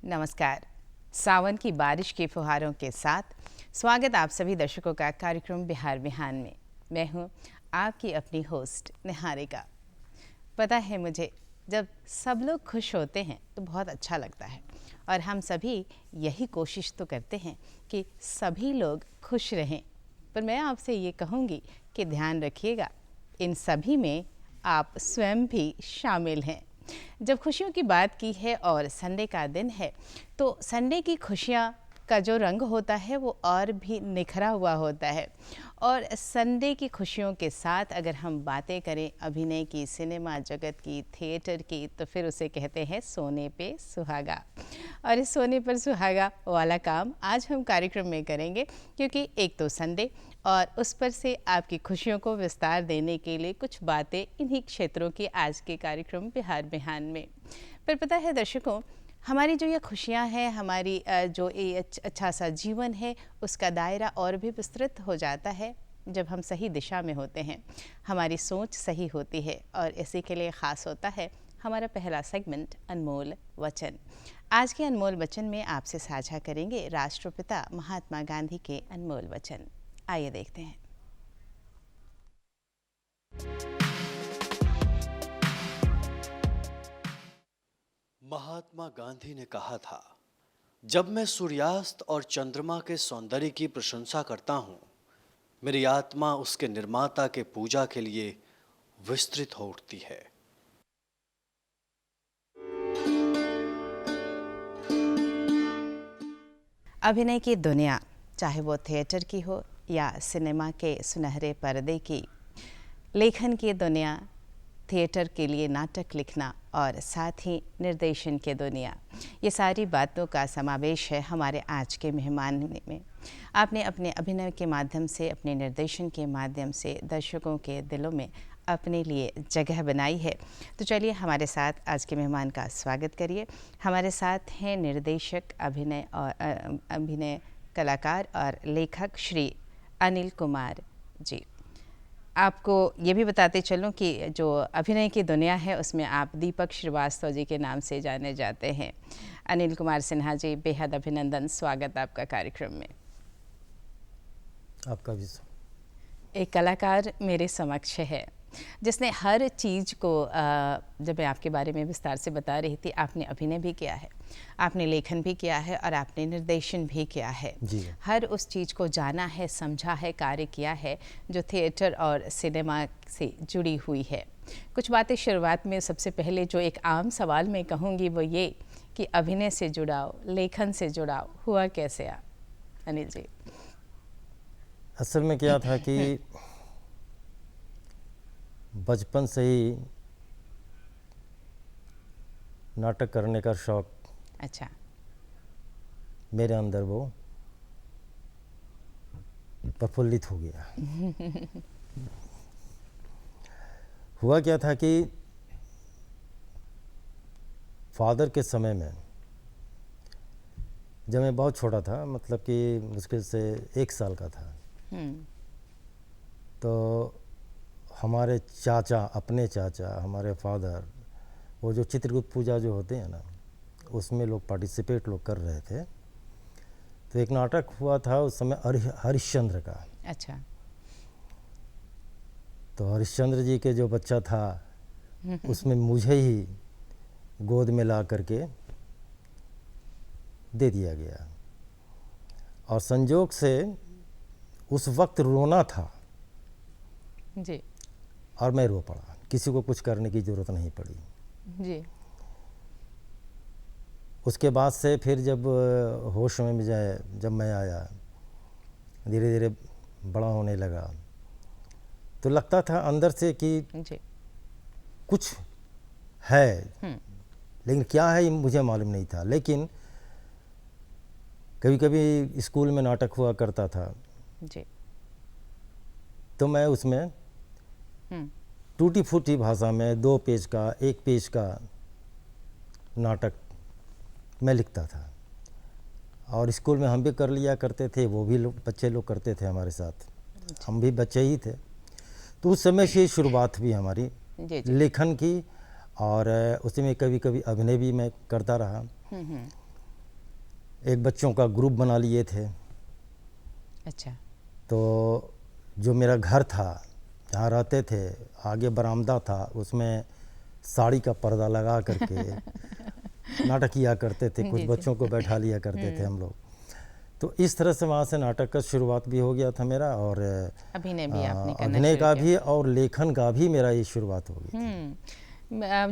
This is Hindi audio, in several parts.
नमस्कार। सावन की बारिश की फुहारों के साथ स्वागत आप सभी दर्शकों का कार्यक्रम बिहार बिहान में। मैं हूं आपकी अपनी होस्ट निहारिका। पता है मुझे, जब सब लोग खुश होते हैं तो बहुत अच्छा लगता है और हम सभी यही कोशिश तो करते हैं कि सभी लोग खुश रहें। पर मैं आपसे ये कहूँगी कि ध्यान रखिएगा, इन सभी में आप स्वयं भी शामिल हैं। जब खुशियों की बात की है और संडे का दिन है, तो संडे की खुशियाँ का जो रंग होता है वो और भी निखरा हुआ होता है। और संडे की खुशियों के साथ अगर हम बातें करें अभिनय की, सिनेमा जगत की, थिएटर की, तो फिर उसे कहते हैं सोने पे सुहागा। और इस सोने पर सुहागा वाला काम आज हम कार्यक्रम में करेंगे, क्योंकि एक तो संडे और उस पर से आपकी खुशियों को विस्तार देने के लिए कुछ बातें इन्हीं क्षेत्रों की आज के कार्यक्रम बिहार बिहान में। पर पता है दर्शकों, हमारी जो ये खुशियाँ हैं, हमारी जो ये अच्छा सा जीवन है, उसका दायरा और भी विस्तृत हो जाता है जब हम सही दिशा में होते हैं, हमारी सोच सही होती है। और इसी के लिए ख़ास होता है हमारा पहला सेगमेंट अनमोल वचन। आज के अनमोल वचन में आपसे साझा करेंगे राष्ट्रपिता महात्मा गांधी के अनमोल वचन। आइए देखते हैं। महात्मा गांधी ने कहा था, जब मैं सूर्यास्त और चंद्रमा के सौंदर्य की प्रशंसा करता हूँ, मेरी आत्मा उसके निर्माता के पूजा के लिए विस्तृत हो उठती है। अभिनय की दुनिया, चाहे वो थिएटर की हो या सिनेमा के सुनहरे पर्दे की, लेखन की दुनिया, थिएटर के लिए नाटक लिखना और साथ ही निर्देशन की दुनिया, ये सारी बातों का समावेश है हमारे आज के मेहमान में। आपने अपने अभिनय के माध्यम से, अपने निर्देशन के माध्यम से दर्शकों के दिलों में अपने लिए जगह बनाई है। तो चलिए हमारे साथ आज के मेहमान का स्वागत करिए। हमारे साथ हैं निर्देशक, अभिनय कलाकार और लेखक श्री अनिल कुमार जी। आपको ये भी बताते चलूं कि जो अभिनय की दुनिया है उसमें आप दीपक श्रीवास्तव जी के नाम से जाने जाते हैं। अनिल कुमार सिन्हा जी, बेहद अभिनंदन, स्वागत आपका कार्यक्रम में। आपका भी। एक कलाकार मेरे समक्ष है जिसने हर चीज़ को, जब मैं आपके बारे में विस्तार से बता रही थी, आपने अभिनय भी किया है, आपने लेखन भी किया है और आपने निर्देशन भी किया है जी। हर उस चीज़ को जाना है, समझा है, कार्य किया है जो थिएटर और सिनेमा से जुड़ी हुई है। कुछ बातें शुरुआत में, सबसे पहले जो एक आम सवाल मैं कहूँगी वो ये कि अभिनय से जुड़ाव, लेखन से जुड़ाव हुआ कैसे आप, अनिल जी? असल में क्या था कि बचपन से ही नाटक करने का शौक अच्छा। मेरे अंदर वो प्रफुल्लित हो गया। हुआ क्या था कि फादर के समय में, जब मैं बहुत छोटा था, मतलब कि मुश्किल से 1 साल का था, तो हमारे चाचा, अपने चाचा, हमारे फादर, वो जो चित्रगुप्त पूजा जो होते हैं ना, उसमें लोग पार्टिसिपेट लोग कर रहे थे। तो एक नाटक हुआ था उस समय हरिश्चंद्र का। अच्छा। तो हरिश्चंद्र जी के जो बच्चा था उसमें मुझे ही गोद में ला करके दे दिया गया। और संजोग से उस वक्त रोना था जी। और मैं रो पड़ा। किसी को कुछ करने की ज़रूरत नहीं पड़ी जी। उसके बाद से फिर जब होश में जाए, जब मैं आया, धीरे धीरे बड़ा होने लगा, तो लगता था अंदर से कि जी। कुछ है, लेकिन क्या है ये मुझे मालूम नहीं था। लेकिन कभी कभी स्कूल में नाटक हुआ करता था, जी। तो मैं उसमें टूटी फूटी भाषा में 2 पेज का, 1 पेज का नाटक मैं लिखता था। और स्कूल में हम भी कर लिया करते थे, वो भी लोग, बच्चे लोग करते थे हमारे साथ, हम भी बच्चे ही थे। तो उस समय से शुरुआत हुई हमारी लेखन की, और उसमें कभी कभी अभिनय भी मैं करता रहा। एक बच्चों का ग्रुप बना लिए थे। अच्छा। तो जो मेरा घर था जहाँ रहते थे, आगे बरामदा था, उसमें साड़ी का पर्दा लगा करके नाटक किया करते थे। कुछ जी, जी। बच्चों को बैठा लिया करते थे हम लोग। तो इस तरह से वहाँ से नाटक का शुरुआत भी हो गया था मेरा, और अभिनय भी आपने करना अभिनय शुरू का किया। भी और लेखन का भी मेरा ये शुरुआत हो गई थी।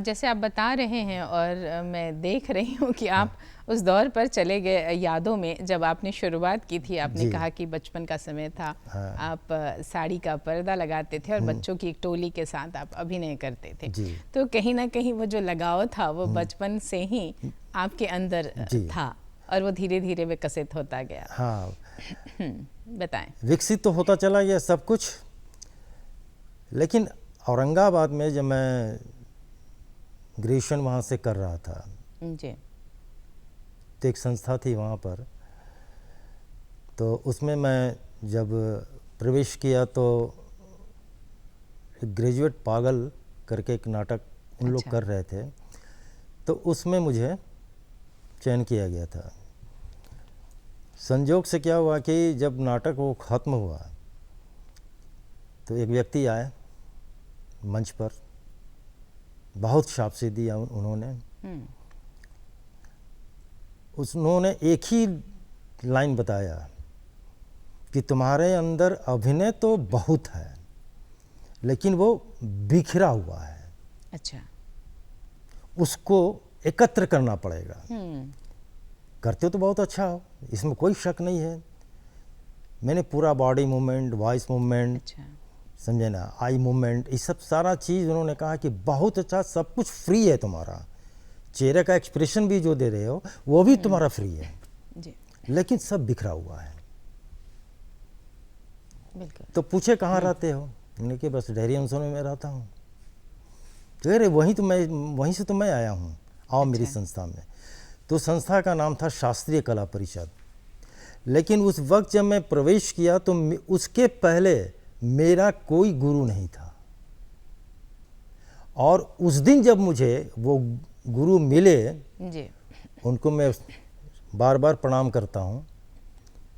जैसे आप बता रहे हैं और मैं देख रही हूँ कि आप उस दौर पर चले गए यादों में, जब आपने शुरुआत की थी। आपने जी। कहा कि बचपन का समय था, हाँ। आप साड़ी का पर्दा लगाते थे और बच्चों की एक टोली के साथ आप अभिनय करते थे। जी। तो कहीं ना कहीं वो जो लगाव था वो बचपन से ही आपके अंदर जी। था और वो धीरे धीरे विकसित होता गया। हाँ, बताएं। विकसित तो होता चला गया सब कुछ, लेकिन औरंगाबाद में जब मैं ग्रेजुएशन वहाँ से कर रहा था, जी। तो एक संस्था थी वहाँ पर, तो उसमें मैं जब प्रवेश किया तो एक ग्रेजुएट पागल करके एक नाटक उन लोग अच्छा। कर रहे थे, तो उसमें मुझे चयन किया गया था। संजोग से क्या हुआ कि जब नाटक वो ख़त्म हुआ तो एक व्यक्ति आए मंच पर, बहुत शाबाशी दिया उन्होंने। उन्होंने एक ही लाइन बताया कि तुम्हारे अंदर अभिनय तो बहुत है, लेकिन वो बिखरा हुआ है, अच्छा। उसको एकत्र करना पड़ेगा। करते हो तो बहुत अच्छा हो, इसमें कोई शक नहीं है। मैंने पूरा बॉडी मूवमेंट, वॉइस मूवमेंट, अच्छा। समझे ना, आई मूवमेंट, ये सब सारा चीज़ उन्होंने कहा कि बहुत अच्छा, सब कुछ फ्री है तुम्हारा, चेहरे का एक्सप्रेशन भी जो दे रहे हो वो भी तुम्हारा फ्री है, जी। लेकिन सब बिखरा हुआ है। बिल्कुल। तो पूछे कहाँ रहते हो? मैंने कि बस डेहरी अनसोल में मैं रहता हूँ। तो अरे वहीं से तो मैं आया हूँ, आओ मेरी अच्छा। संस्था में। तो संस्था का नाम था शास्त्रीय कला परिषद। लेकिन उस वक्त जब मैं प्रवेश किया तो उसके पहले मेरा कोई गुरु नहीं था, और उस दिन जब मुझे वो गुरु मिले, जी। उनको मैं बार बार प्रणाम करता हूँ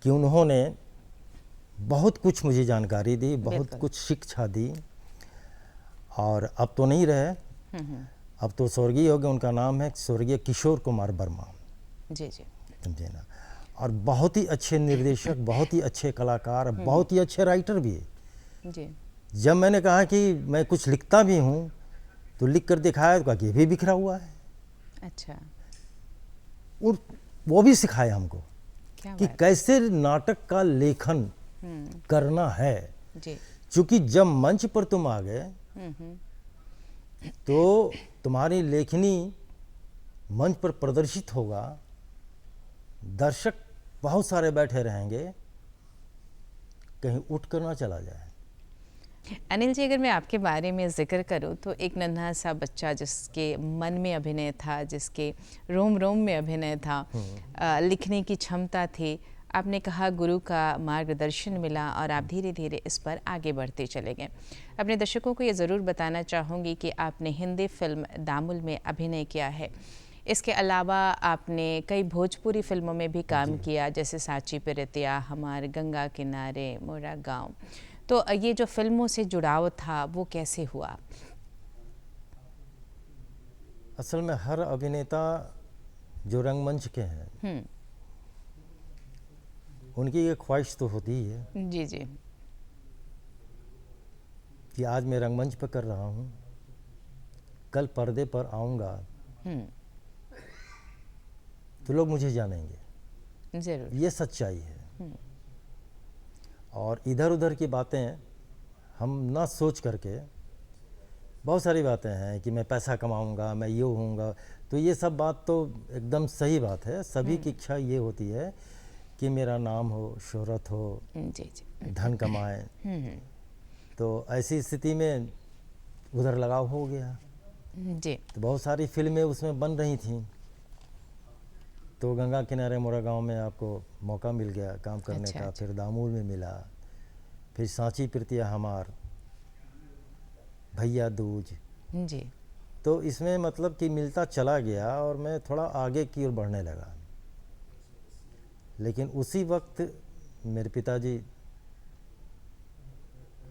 कि उन्होंने बहुत कुछ मुझे जानकारी दी, बहुत बिल्कुल। कुछ शिक्षा दी। और अब तो नहीं रहे, अब तो स्वर्गीय हो गए। उनका नाम है स्वर्गीय किशोर कुमार वर्मा। जी। जी। समझे ना। और बहुत ही अच्छे निर्देशक, बहुत ही अच्छे कलाकार, बहुत ही अच्छे राइटर भी। जी। जब मैंने कहा कि मैं कुछ लिखता भी हूँ तो लिख कर दिखाया, तो कहा कि ये भी बिखरा हुआ है। अच्छा। और वो भी सिखाया हमको क्या कि बात। कैसे नाटक का लेखन करना है। जी। क्योंकि जब मंच पर तुम आ गए तो तुम्हारी लेखनी मंच पर प्रदर्शित होगा, दर्शक बहुत सारे बैठे रहेंगे, कहीं उठ कर ना चला जाए। अनिल जी, अगर मैं आपके बारे में ज़िक्र करूं तो एक नन्हा सा बच्चा जिसके मन में अभिनय था, जिसके रोम रोम में अभिनय था, लिखने की क्षमता थी। आपने कहा गुरु का मार्गदर्शन मिला और आप धीरे धीरे इस पर आगे बढ़ते चले गए। अपने दर्शकों को ये ज़रूर बताना चाहूँगी कि आपने हिंदी फिल्म दामुल में अभिनय किया है। इसके अलावा आपने कई भोजपुरी फिल्मों में भी काम किया, जैसे साची पिरतिया, हमार गंगा किनारे, मोरा गाँव। तो ये जो फिल्मों से जुड़ाव था वो कैसे हुआ? असल में हर अभिनेता जो रंगमंच के हैं उनकी ये ख्वाहिश तो होती ही है जी। जी। कि आज मैं रंगमंच पर कर रहा हूँ, कल पर्दे पर आऊँगा तो लोग मुझे जानेंगे। ज़रूर। ये सच्चाई है। और इधर उधर की बातें हम ना सोच करके, बहुत सारी बातें हैं कि मैं पैसा कमाऊंगा, मैं ये होऊंगा, तो ये सब बात तो एकदम सही बात है। सभी की इच्छा ये होती है कि मेरा नाम हो, शोहरत हो, जी। जी। धन कमाए। तो ऐसी स्थिति में उधर लगाव हो गया। जी। तो बहुत सारी फिल्में उसमें बन रही थीं, तो गंगा किनारे मोरा गांव में आपको मौका मिल गया काम करने अच्छा, का। अच्छा। फिर दामूल में मिला, फिर सांची पिरतिया हमार, भैया दूज। जी। तो इसमें मतलब कि मिलता चला गया और मैं थोड़ा आगे की ओर बढ़ने लगा। लेकिन उसी वक्त मेरे पिताजी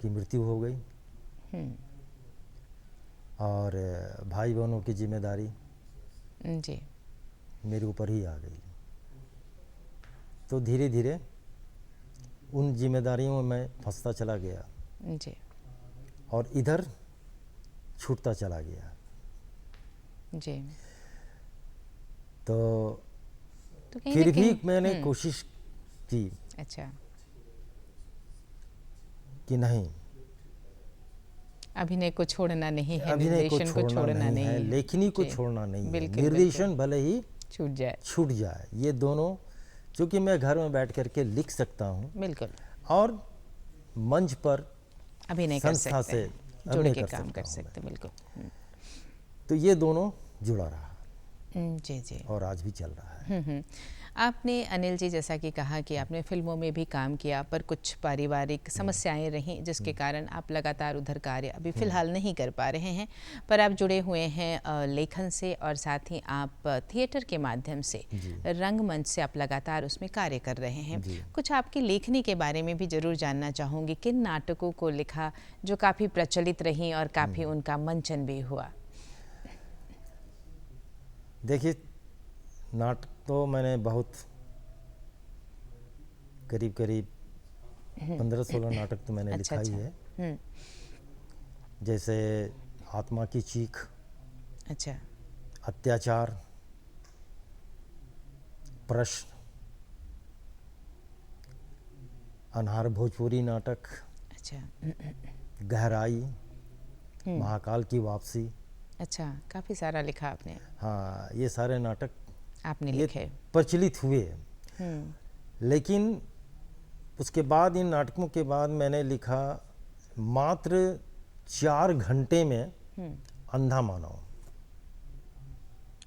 की मृत्यु हो गई और भाई बहनों की जिम्मेदारी जी मेरे ऊपर ही आ गई। तो धीरे धीरे उन जिम्मेदारियों में मैं फंसता चला गया जी और इधर छूटता चला गया। जी। तो कहीं फिर ना भी कहीं मैंने कोशिश की अच्छा, कि नहीं, अभिनय को छोड़ना नहीं है, अभिनय को निर्देशन को छोड़ना नहीं है, लेखनी को जी, छोड़ना नहीं है, बिल्कुल, निर्देशन भले ही बिल्कुल, छूट जाए, ये दोनों, चूँकि मैं घर में बैठ करके लिख सकता हूँ बिल्कुल और मंच पर अभिनय कर संस्था सकते से हैं, जुड़ अभिनय के कर काम सकता कर हूँ सकते हैं, बिल्कुल। तो ये दोनों जुड़ा रहा जी जी। और आज भी चल रहा है। आपने अनिल जी जैसा कि कहा कि आपने फिल्मों में भी काम किया, पर कुछ पारिवारिक समस्याएं रहीं जिसके कारण आप लगातार उधर कार्य अभी फ़िलहाल नहीं कर पा रहे हैं, पर आप जुड़े हुए हैं लेखन से और साथ ही आप थिएटर के माध्यम से, रंगमंच से आप लगातार उसमें कार्य कर रहे हैं। कुछ आपकी लेखनी के बारे में भी ज़रूर जानना चाहूँगी, किन नाटकों को लिखा जो काफ़ी प्रचलित रहीं और काफ़ी उनका मंचन भी हुआ? देखिए, नाटक तो मैंने बहुत करीब 15-16 नाटक तो मैंने लिखा ही है। जैसे आत्मा की चीख, अच्छा, अत्याचार, प्रश्न, अनहार भोजपुरी नाटक, अच्छा, गहराई, महाकाल की वापसी। अच्छा, काफ़ी सारा लिखा आपने। हाँ, ये सारे नाटक आपने ये लिखे। प्रचलित हुए। लेकिन उसके बाद, इन नाटकों के बाद मैंने लिखा मात्र 4 घंटे में अंधा मानव।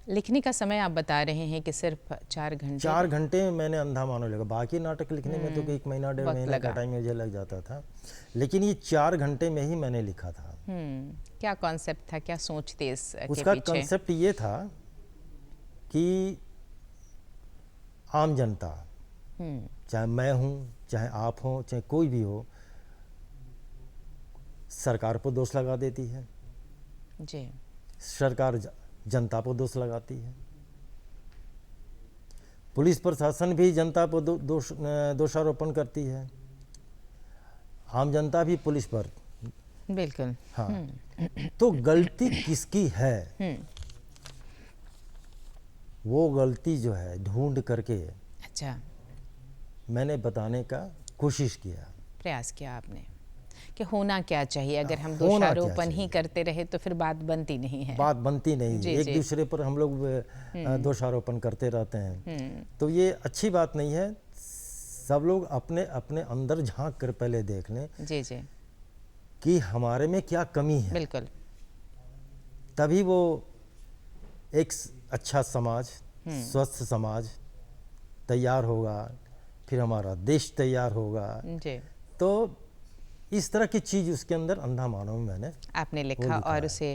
लिखने का समय आप बता रहे हैं कि सिर्फ 4 घंटे? 4 घंटे में मैंने अंधा मानव लिखा। बाकी नाटक लिखने में तो 1 महीना 1.5 महीने का टाइम मुझे लग जाता था, लेकिन ये 4 घंटे में ही मैंने लिखा था। क्या कॉन्सेप्ट था, क्या सोच थी इसके उसका पीछे? कॉन्सेप्ट ये था कि आम जनता, चाहे मैं हूँ, चाहे आप हो, चाहे कोई भी हो, सरकार पर दोष लगा देती है। जी, सरकार जनता पर दोष लगाती है। पुलिस प्रशासन भी जनता पर दोषारोपण करती है। आम जनता भी पुलिस पर। बिल्कुल। हाँ, तो गलती किसकी है, वो गलती जो है ढूंढ करके अच्छा, मैंने बताने का कोशिश किया। प्रयास किया आपने कि होना क्या चाहिए। अगर हम होना क्या दोषारोपण ही चाहिए? करते रहे तो फिर बात बनती नहीं है। बात बनती नहीं जी, है, एक जी। दूसरे पर हम लोग दोषारोपण करते रहते हैं, तो ये अच्छी बात नहीं है। सब लोग अपने अपने अंदर झांक कर पहले देख लें जी जी, कि हमारे में क्या कमी है, बिल्कुल। तभी वो एक अच्छा समाज, स्वस्थ समाज तैयार होगा, फिर हमारा देश तैयार होगा। जी, तो इस तरह की चीज़ उसके अंदर अंधा मानव में मैंने आपने लिखा और उसे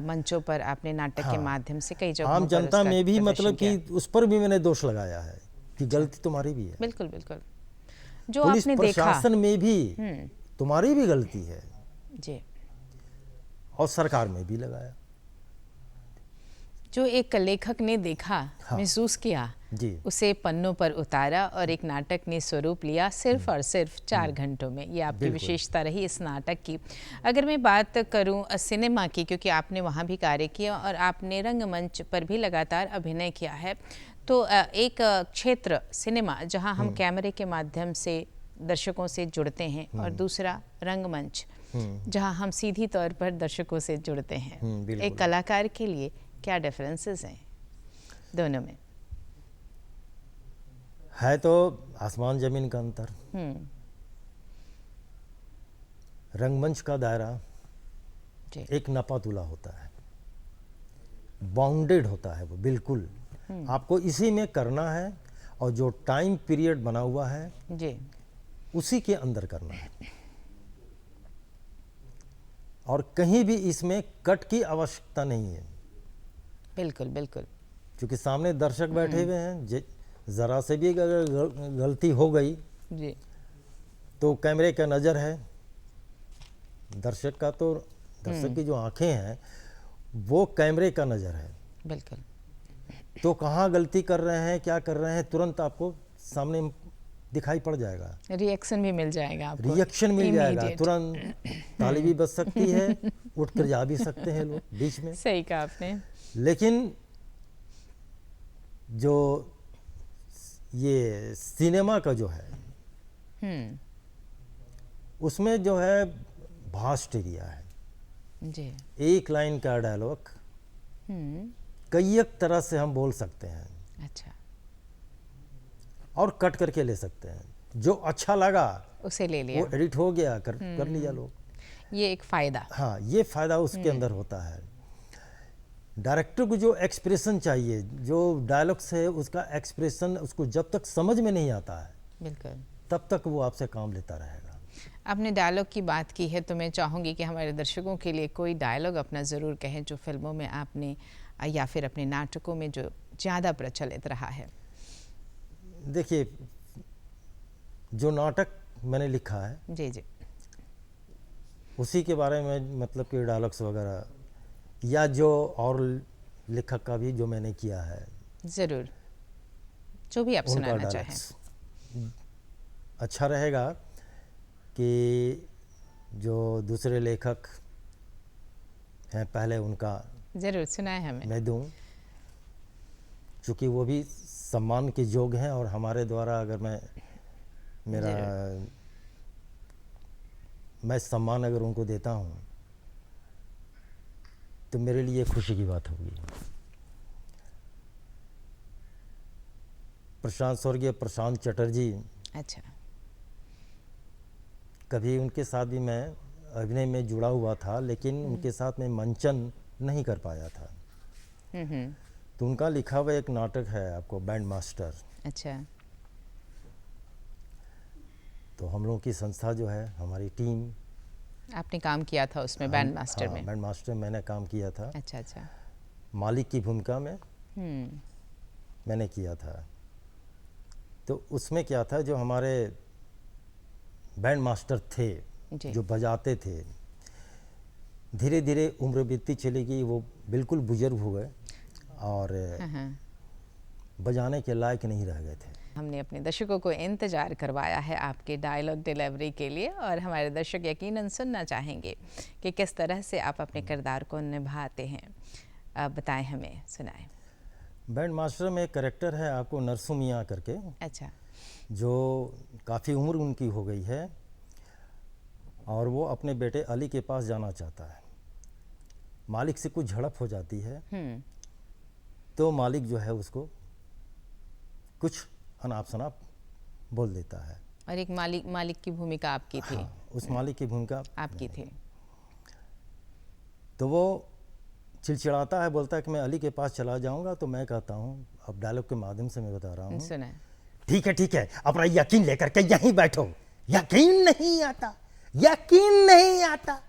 मंचों पर आपने नाटक के माध्यम से कई जगहों आम पर जनता उसका में भी, प्रदर्शन मतलब कि किया। उस पर भी मैंने दोष लगाया है कि गलती तुम्हारी भी है। बिल्कुल बिल्कुल, जो पुलिस आपने देखा। प्रशासन में भी तुम्हारी भी गलती है, जी, और सरकार में भी लगाया। जो एक लेखक ने देखा, महसूस किया, जी, उसे पन्नों पर उतारा और एक नाटक ने स्वरूप लिया सिर्फ और सिर्फ 4 घंटों में। ये आपकी विशेषता रही इस नाटक की। अगर मैं बात करूं सिनेमा की, क्योंकि आपने वहां भी कार्य किया और आपने रंगमंच पर भी लगातार अभिनय किया है, तो एक क्षेत्र सिनेमा जहां हम कैमरे के माध्यम से दर्शकों से जुड़ते हैं और दूसरा रंगमंच जहां हम सीधी तौर पर दर्शकों से जुड़ते हैं। एक कलाकार के लिए क्या डिफरेंसेस हैं दोनों में? है तो आसमान जमीन का अंतर। रंगमंच का दायरा जी, एक नपातुला होता है, बाउंडेड होता है, वो बिल्कुल आपको इसी में करना है, और जो टाइम पीरियड बना हुआ है जी, उसी के अंदर करना है, और कहीं भी इसमें कट की आवश्यकता नहीं है। बिल्कुल बिल्कुल। क्योंकि सामने दर्शक बैठे हुए हैं, ज़रा से भी अगर गलती हो गई जी। तो कैमरे का नज़र है, दर्शक का तो दर्शक की जो आंखें हैं वो कैमरे का नज़र है। बिल्कुल। तो कहाँ गलती कर रहे हैं, क्या कर रहे हैं, तुरंत आपको सामने दिखाई पड़ जाएगा, रिएक्शन भी मिल जाएगा आपको, रिएक्शन मिल जाएगा, immediate। तुरंत ताली भी बज सकती है, उठ कर जा भी सकते हैं लोग बीच में। सही कहा आपने। लेकिन जो ये सिनेमा का जो है उसमें जो है भास्ट एरिया है, जी। एक लाइन का डायलॉग कई एक तरह से हम बोल सकते हैं अच्छा, और कट करके ले सकते हैं। जो अच्छा लगा उसे ले वो लिया, एडिट हो गया, कर लिया लोग। ये एक फायदा। हाँ, ये फायदा उसके अंदर होता है। डायरेक्टर को जो एक्सप्रेशन चाहिए, जो डायलॉग्स है उसका एक्सप्रेशन उसको जब तक समझ में नहीं आता है बिल्कुल। तब तक वो आपसे काम लेता रहेगा। आपने डायलॉग की बात की है तो मैं चाहूँगी कि हमारे दर्शकों के लिए कोई डायलॉग अपना ज़रूर कहें जो फिल्मों में आपने या फिर अपने नाटकों में जो ज़्यादा प्रचलित रहा है। देखिए, जो नाटक मैंने लिखा है जी जी। उसी के बारे में मतलब कि डायलॉग्स वगैरह, या जो और लेखक का भी जो मैंने किया है ज़रूर, जो भी आप उनका सुनाना चाहें। डायलॉग्स अच्छा रहेगा कि जो दूसरे लेखक हैं पहले उनका ज़रूर सुनाए हमें। मैं दूं, चूँकि वो भी सम्मान के योग्य हैं और हमारे द्वारा अगर मैं सम्मान अगर उनको देता हूँ तो मेरे लिए खुशी की बात होगी। स्वर्गीय प्रशांत चटर्जी, अच्छा। कभी उनके साथ भी मैं अभिनय में जुड़ा हुआ था, लेकिन उनके साथ मैं मंचन नहीं कर पाया था। तो उनका लिखा हुआ एक नाटक है आपको, बैंड मास्टर। अच्छा। तो हम लोगों की संस्था जो है, हमारी टीम, आपने काम किया था उसमें, बैंड मास्टर में? बैंड मास्टर मैंने काम किया था। अच्छा अच्छा। मालिक की भूमिका में मैंने किया था। तो उसमें क्या था, जो हमारे बैंड मास्टर थे जी। जो बजाते थे, धीरे धीरे उम्र बीतती चली गई, वो बिल्कुल बुजुर्ग हो गए और बजाने के लायक नहीं रह गए थे। हमने अपने दर्शकों को इंतज़ार करवाया है आपके डायलॉग डिलीवरी के लिए, और हमारे दर्शक यकीनन सुनना चाहेंगे कि किस तरह से आप अपने किरदार को निभाते हैं। आप बताएं हमें, सुनाएं। बैंड मास्टर में एक कैरेक्टर है आपको, नरसू मियाँ करके। अच्छा। जो काफ़ी उम्र उनकी हो गई है और वो अपने बेटे अली के पास जाना चाहता है। मालिक से कुछ झड़प हो जाती है तो मालिक जो है उसको कुछ अनाप शनाप बोल देता है। और एक मालिक की भूमिका आपकी थी? हाँ, उस मालिक की भूमिका आपकी थी। तो वो चिड़चिड़ाता है, बोलता है कि मैं अली के पास चला जाऊंगा। तो मैं कहता हूँ, अब डायलॉग के माध्यम से मैं बता रहा हूँ, सुना। ठीक है, अपना यकीन लेकर के यहीं बैठो। यकीन नहीं आता, यकीन नहीं आता,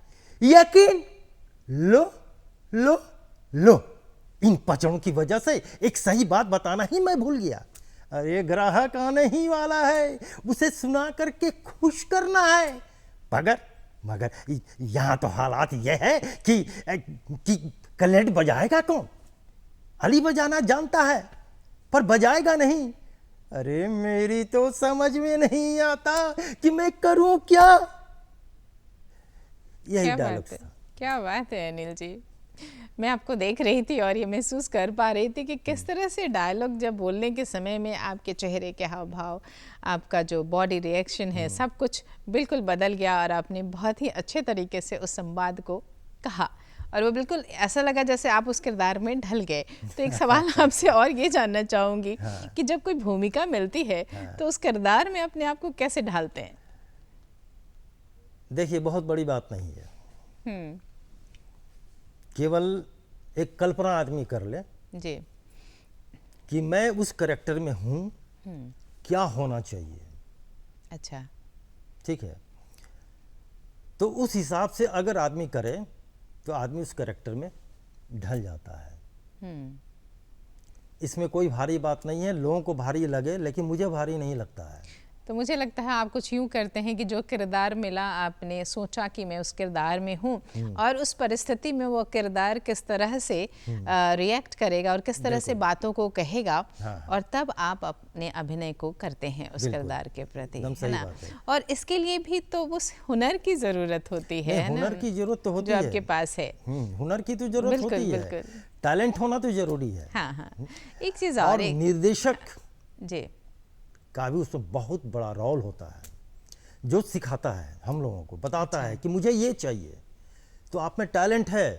यकीन लो लो लो। इन पचड़ों की वजह से एक सही बात बताना ही मैं भूल गया। अरे ग्राहक आने ही वाला है, उसे सुना करके खुश करना है। मगर यहाँ तो हालात ये है कि क्लैरिनेट बजाएगा कौन? अली बजाना जानता है पर बजाएगा नहीं। अरे मेरी तो समझ में नहीं आता कि मैं करूं क्या। यही डायलॉग था। क्या बात है अनिल जी, मैं आपको देख रही थी और ये महसूस कर पा रही थी कि किस तरह से डायलॉग जब बोलने के समय में आपके चेहरे के हाव भाव, आपका जो बॉडी रिएक्शन है, सब कुछ बिल्कुल बदल गया और आपने बहुत ही अच्छे तरीके से उस संवाद को कहा और वो बिल्कुल ऐसा लगा जैसे आप उस किरदार में ढल गए। तो एक सवाल आपसे और ये जानना चाहूँगी कि जब कोई भूमिका मिलती है तो उस किरदार में अपने आप को कैसे ढालते हैं? देखिए, बहुत बड़ी बात नहीं है, केवल एक कल्पना आदमी कर ले जी कि मैं उस कैरेक्टर में हूँ, क्या होना चाहिए। अच्छा। ठीक है, तो उस हिसाब से अगर आदमी करे तो आदमी उस कैरेक्टर में ढल जाता है। इसमें कोई भारी बात नहीं है, लोगों को भारी लगे लेकिन मुझे भारी नहीं लगता है। तो मुझे लगता है आप कुछ यूँ करते हैं कि जो किरदार मिला आपने सोचा कि मैं उस किरदार में हूँ और उस परिस्थिति में वो किरदार किस तरह से रिएक्ट करेगा और किस तरह से बातों को कहेगा, और तब आप अपने अभिनय को करते हैं उस किरदार के प्रति, है ना। और इसके लिए भी तो उस हुनर की ज़रूरत होती है ना, हुनर की जरूरत तो होती जो है, आपके पास है। हुनर की तो जरूरत होती है, टैलेंट होना तो जरूरी है। हाँ, एक चीज़ और निर्देशक जी का भी उसमें बहुत बड़ा रोल होता है, जो सिखाता है हम लोगों को, बताता है कि मुझे ये चाहिए, तो आप में टैलेंट है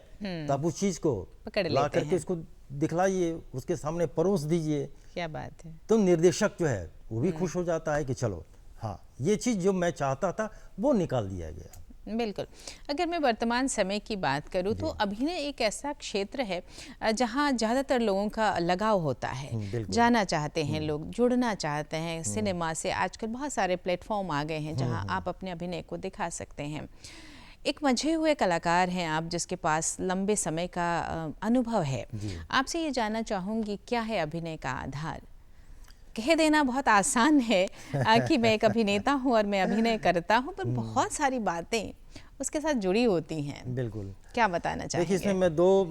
तो आप उस चीज़ को ला करके उसको दिखलाइए, उसके सामने परोस दीजिए। क्या बात है। तो निर्देशक जो है वो भी खुश हो जाता है कि चलो हाँ, ये चीज़ जो मैं चाहता था वो निकाल दिया गया। बिल्कुल। अगर मैं वर्तमान समय की बात करूं तो अभिनय एक ऐसा क्षेत्र है जहां ज़्यादातर लोगों का लगाव होता है, जाना चाहते हैं लोग, जुड़ना चाहते हैं सिनेमा से। आजकल बहुत सारे प्लेटफॉर्म आ गए हैं जहां आप अपने अभिनय को दिखा सकते हैं। एक मंझे हुए कलाकार हैं आप, जिसके पास लंबे समय का अनुभव है। आपसे ये जानना चाहूँगी, क्या है अभिनय का आधार? कह देना बहुत आसान है कि मैं एक अभिनेता हूँ और मैं अभिनय करता हूँ, पर बहुत सारी बातें उसके साथ जुड़ी होती हैं। बिल्कुल। क्या बताना चाहेंगे? देखिए, इसमें मैं दो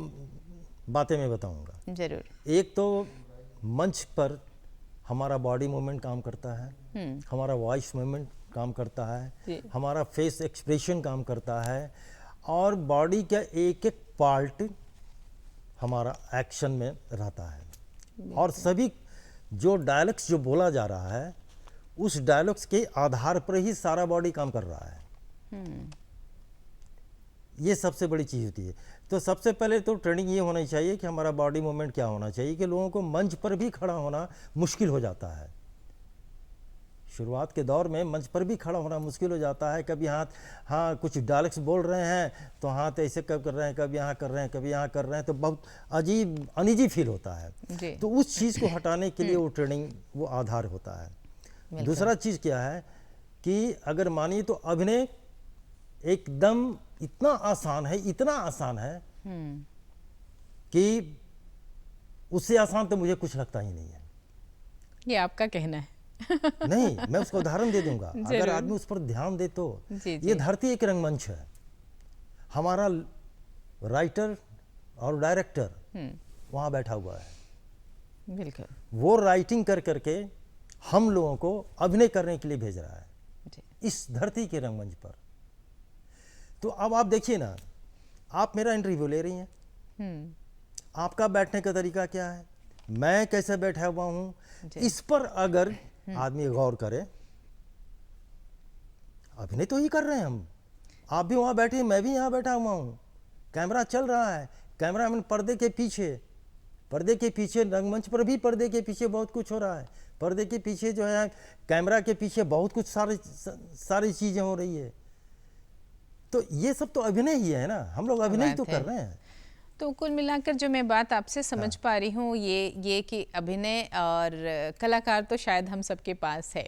बातें मैं बताऊंगा। जरूर। एक तो मंच पर हमारा बॉडी मूवमेंट काम करता है, हमारा वॉइस मूवमेंट काम करता है, हमारा फेस एक्सप्रेशन काम करता है, और बॉडी का एक एक पार्ट हमारा एक्शन में रहता है, और सभी जो डायलॉग्स जो बोला जा रहा है उस डायलॉग्स के आधार पर ही सारा बॉडी काम कर रहा है। ये सबसे बड़ी चीज़ होती है। तो सबसे पहले तो ट्रेनिंग ये होनी चाहिए कि हमारा बॉडी मूवमेंट क्या होना चाहिए कि लोगों को मंच पर भी खड़ा होना मुश्किल हो जाता है। शुरुआत के दौर में मंच पर भी खड़ा होना मुश्किल हो जाता है। कभी हाथ, हाँ कुछ डायलॉग्स बोल रहे हैं तो हाथ ऐसे कब कर रहे हैं, कभी यहाँ कर रहे हैं, कभी यहाँ कर रहे हैं, तो बहुत अजीब अनइजी फील होता है। तो उस चीज़ को हटाने के लिए वो ट्रेनिंग वो आधार होता है। दूसरा चीज़ क्या है कि अगर मानिए तो अभिनय एकदम इतना आसान है, इतना आसान है कि उससे आसान तो मुझे कुछ लगता ही नहीं है। ये आपका कहना है। नहीं, मैं उसका उदाहरण दे दूंगा। अगर आदमी उस पर ध्यान दे तो ये धरती एक रंगमंच है। हमारा राइटर और डायरेक्टर वहां बैठा हुआ है। बिल्कुल। वो राइटिंग कर करके हम लोगों को अभिनय करने के लिए भेज रहा है इस धरती के रंगमंच पर। तो अब आप देखिए ना, आप मेरा इंटरव्यू ले रही हैं, आपका बैठने का तरीका क्या है, मैं कैसे बैठा हुआ हूं, इस पर अगर आदमी गौर करे, अभिनय तो ही कर रहे हैं हम, आप भी वहां बैठे, मैं भी यहां बैठा हुआ हूं, कैमरा चल रहा है, कैमरा मैन पर्दे के पीछे रंगमंच पर भी पर्दे के पीछे बहुत कुछ हो रहा है। पर्दे के पीछे जो है, कैमरा के पीछे बहुत कुछ सारी चीजें हो रही है। तो ये सब तो अभिनय ही है ना, हम लोग अभिनय तो कर रहे हैं। तो कुल मिलाकर जो मैं बात आपसे समझ पा रही हूँ ये कि अभिनय और कलाकार तो शायद हम सबके पास है।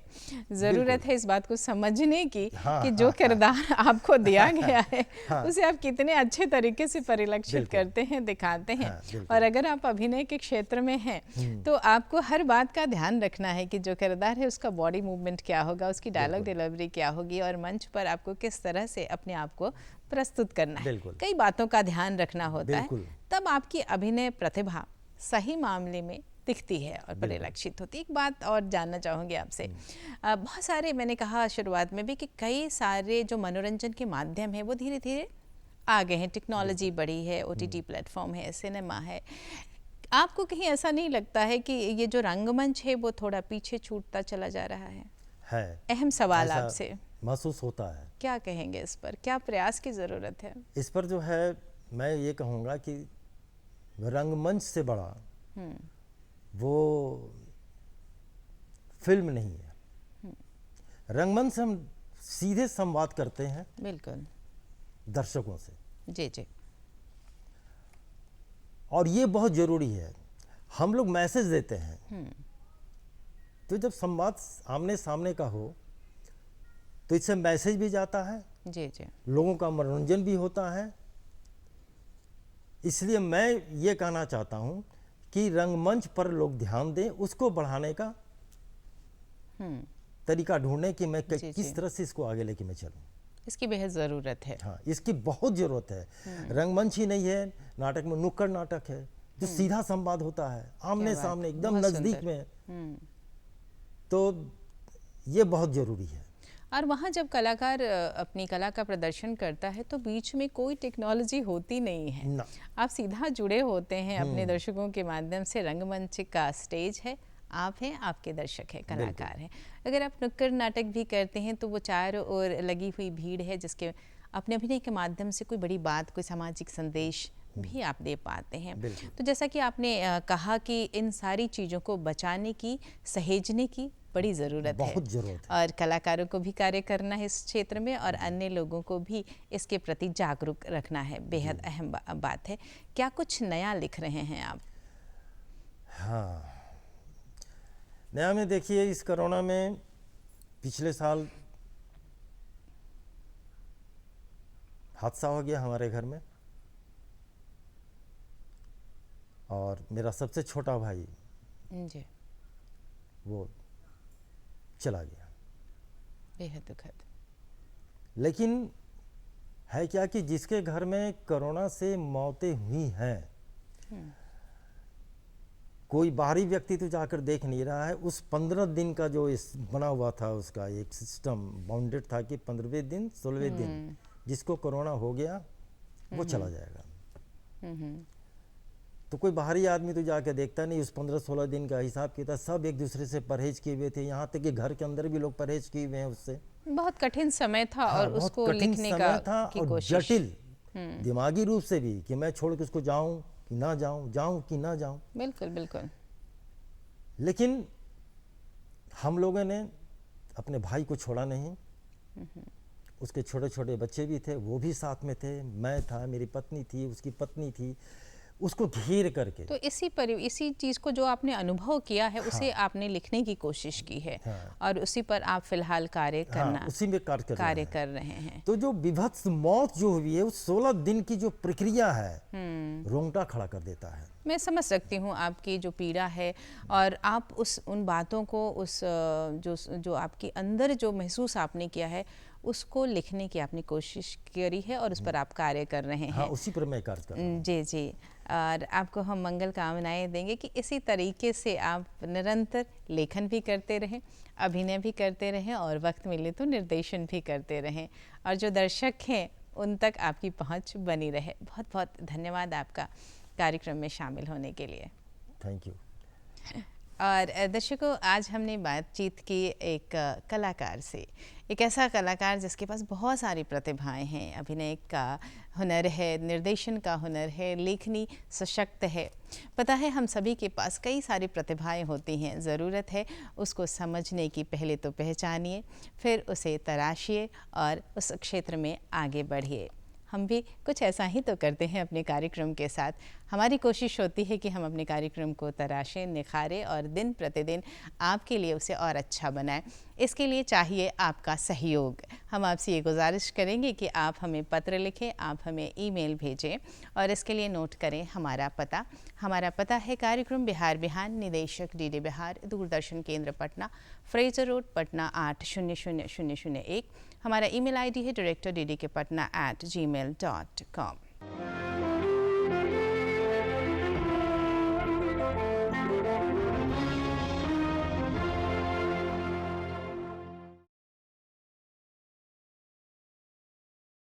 ज़रूरत है इस बात को समझने की कि जो किरदार आपको दिया गया है उसे आप कितने अच्छे तरीके से परिलक्षित करते हैं, दिखाते हैं। और अगर आप अभिनय के क्षेत्र में हैं तो आपको हर बात का ध्यान रखना है कि जो किरदार है उसका बॉडी मूवमेंट क्या होगा, उसकी डायलॉग डिलीवरी क्या होगी, और मंच पर आपको किस तरह से अपने आप को प्रस्तुत करना है। कई बातों का ध्यान रखना होता है, तब आपकी अभिनय प्रतिभा सही मामले में दिखती है और परिलक्षित होती है। एक बात और जानना चाहूँगी आपसे, बहुत सारे, मैंने कहा शुरुआत में भी कि कई सारे जो मनोरंजन के माध्यम है वो धीरे धीरे आ गए हैं, टेक्नोलॉजी बढ़ी है, OTT प्लेटफॉर्म है, सिनेमा है। आपको कहीं ऐसा नहीं लगता है कि ये जो रंगमंच है वो थोड़ा पीछे छूटता चला जा रहा है? अहम सवाल आपसे महसूस होता है। क्या कहेंगे इस पर, क्या प्रयास की ज़रूरत है? इस पर जो है मैं ये कहूँगा कि रंगमंच से बड़ा वो फिल्म नहीं है। रंगमंच से हम सीधे संवाद करते हैं बिल्कुल दर्शकों से। जी जी। और ये बहुत ज़रूरी है, हम लोग मैसेज देते हैं। तो जब संवाद आमने सामने का हो तो इससे मैसेज भी जाता है, जी जी, लोगों का मनोरंजन भी होता है। इसलिए मैं ये कहना चाहता हूँ कि रंगमंच पर लोग ध्यान दें, उसको बढ़ाने का तरीका ढूंढने कि मैं जी, जी। किस तरह से इसको आगे लेके मैं चलूं। इसकी बेहद ज़रूरत है। हाँ, इसकी बहुत जरूरत है। रंगमंच ही नहीं है, नाटक में नुक्कड़ नाटक है जो सीधा संवाद होता है, आमने बात, सामने एकदम बहुत नजदीक सुंदर। में। तो ये बहुत जरूरी है। और वहाँ जब कलाकार अपनी कला का प्रदर्शन करता है तो बीच में कोई टेक्नोलॉजी होती नहीं है, ना। आप सीधा जुड़े होते हैं अपने दर्शकों के माध्यम से। रंगमंच का स्टेज है, आप हैं, आपके दर्शक हैं, कलाकार हैं। अगर आप नुक्कड़ नाटक भी करते हैं तो वो चारों ओर लगी हुई भीड़ है जिसके अपने अभिनय के माध्यम से कोई बड़ी बात, कोई सामाजिक संदेश भी आप दे पाते हैं। बिल्कुल। तो जैसा कि आपने कहा कि इन सारी चीज़ों को बचाने की, सहेजने की बड़ी ज़रूरत है, बहुत ज़रूरत है। और कलाकारों को भी कार्य करना है इस क्षेत्र में, और अन्य लोगों को भी इसके प्रति जागरूक रखना है। बेहद अहम बात है। क्या कुछ नया लिख रहे हैं आप? हाँ, नया में देखिए, इस कोरोना में पिछले साल हादसा हो गया हमारे घर में, और मेरा सबसे छोटा भाई जी, वो चला गया। बेहद दुखद। लेकिन है क्या कि जिसके घर में कोरोना से मौतें हुई हैं, कोई बाहरी व्यक्ति तो जाकर देख नहीं रहा है। उस 15 दिन का जो इस बना हुआ था, उसका एक सिस्टम बाउंडेड था कि 15वें दिन 16वें दिन जिसको कोरोना हो गया वो चला जाएगा। तो कोई बाहरी आदमी तो जाके देखता नहीं। उस 15-16 दिन का हिसाब किताब सब एक दूसरे से परहेज किए हुए थे, यहाँ तक कि घर के अंदर भी लोग परहेज किए हुए हैं उससे। बहुत कठिन समय था। हाँ, और बहुत उसको कठिन लिखने समय का था की और कोशिश। जटिल दिमागी रूप से भी, कि मैं छोड़ के उसको जाऊं कि ना जाऊं, जाऊं कि ना जाऊं। बिल्कुल बिल्कुल। लेकिन हम लोगों ने अपने भाई को छोड़ा नहीं। उसके छोटे छोटे बच्चे भी थे, वो भी साथ में थे, मैं था, मेरी पत्नी थी, उसकी पत्नी थी, उसको घेर करके। तो इसी चीज़ को जो आपने अनुभव किया है, उसे आपने लिखने की कोशिश की है। हाँ। और उसी पर आप फिलहाल कार्य करना, हाँ, उसी में कार्य कर रहे हैं। तो जो विभत्स मौत जो हुई है, उस 16 दिन की जो प्रक्रिया है, रोंगटा खड़ा कर देता है। मैं समझ सकती हूँ आपकी जो पीड़ा है, और आप उन बातों को, जो आपके अंदर जो महसूस आपने किया है, उसको लिखने की आपने कोशिश करी है, और उस पर आप कार्य कर रहे हैं। हाँ, उसी पर मैं कार्य कर रहा हूँ। जी जी। और आपको हम मंगल कामनाएं देंगे कि इसी तरीके से आप निरंतर लेखन भी करते रहें, अभिनय भी करते रहें, और वक्त मिले तो निर्देशन भी करते रहें, और जो दर्शक हैं उन तक आपकी पहुंच बनी रहे। बहुत बहुत धन्यवाद आपका कार्यक्रम में शामिल होने के लिए। Thank you. और दर्शकों, आज हमने बातचीत की एक कलाकार से, एक ऐसा कलाकार जिसके पास बहुत सारी प्रतिभाएं हैं। अभिनय का हुनर है, निर्देशन का हुनर है, लेखनी सशक्त है। पता है, हम सभी के पास कई सारी प्रतिभाएं होती हैं। ज़रूरत है उसको समझने की। पहले तो पहचानिए, फिर उसे तराशिए और उस क्षेत्र में आगे बढ़िए। हम भी कुछ ऐसा ही तो करते हैं अपने कार्यक्रम के साथ। हमारी कोशिश होती है कि हम अपने कार्यक्रम को तराशें, निखारें, और दिन प्रतिदिन आपके लिए उसे और अच्छा बनाएं। इसके लिए चाहिए आपका सहयोग। हम आपसे ये गुजारिश करेंगे कि आप हमें पत्र लिखें, आप हमें ईमेल भेजें, और इसके लिए नोट करें हमारा पता। हमारा पता है कार्यक्रम बिहार बिहान, निदेशक डीडी बिहार, दूरदर्शन केंद्र पटना, फ्रेजर रोड, पटना 800001। हमारा ईमेल आईडी है director@ddkpatna@gmail.com।